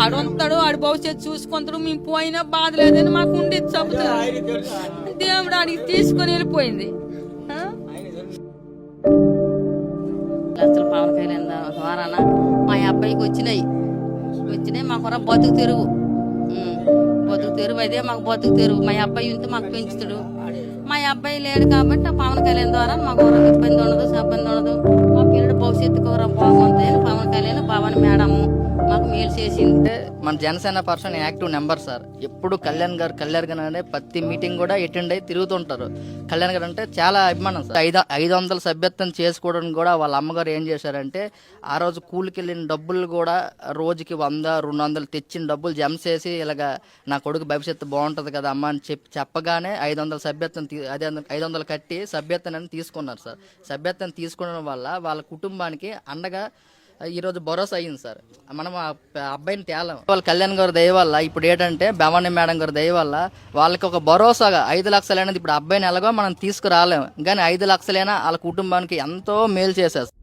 ఆడుంటాడు, ఆడి భవిష్యత్తు చూసుకుంటాడు. మేము పోయినా బాధ లేదని మాకు ఉండేది చెబుతాడు. దేవుడు ఆడికి తీసుకొని వెళ్ళిపోయింది. లక్షల పవన్ కళ్యాణ్ ద్వారా మా అబ్బాయికి వచ్చినాయి మాకు బతుకు తెరువు. బతుకు తెరువు అదే మాకు బతుకు తెరువు. మా అబ్బాయి ఉంటే మాకు పెంచుతాడు. మా అబ్బాయి లేడు కాబట్టి ఆ పవన్ కళ్యాణ్ ద్వారా మాకు ఇబ్బంది ఉండదు, ఇబ్బంది ఉండదు. మా పిల్లడు భవిష్యత్తు కూర బాగుంటుంది. పవన్ కళ్యాణ్ భవన్ మేడము మాకు మేలు చేసింది. మన Janasena person active number sir. ఎప్పుడు కళ్యాణ్ గారు అంటే ప్రతి మీటింగ్ కూడా అటెండ్ అయ్యి తిరుగుతుంటారు. కళ్యాణ్ గారు అంటే చాలా అభిమానం సార్. 500 సభ్యత్వం చేసుకోవడానికి కూడా వాళ్ళ అమ్మగారు ఏం చేశారంటే ఆ రోజు కూలికి వెళ్ళిన డబ్బులు కూడా రోజుకి 100-200 తెచ్చిన డబ్బులు జమ చేసి ఇలాగ నా కొడుకు భవిష్యత్తు బాగుంటుంది కదా అమ్మ అని చెప్పగానే 500 సభ్యత్వం 500 కట్టి సభ్యత్వాన్ని తీసుకున్నారు సార్. సభ్యత్వం తీసుకోవడం వల్ల వాళ్ళ కుటుంబానికి అండగా ఈరోజు భరోసా అయ్యింది సార్. మనం ఆ అబ్బాయిని తేలం వాళ్ళ కళ్యాణ్ గారి దయ వల్ల ఇప్పుడు ఏంటంటే భవానీ మేడం గారి దయ వల్ల వాళ్ళకి ఒక భరోసాగా 5 లక్షలు అనేది ఇప్పుడు అబ్బాయిని ఎలాగో మనం తీసుకురాలేము, కానీ 5 లక్షలైనా వాళ్ళ కుటుంబానికి ఎంతో మేలు చేసేస్తారు.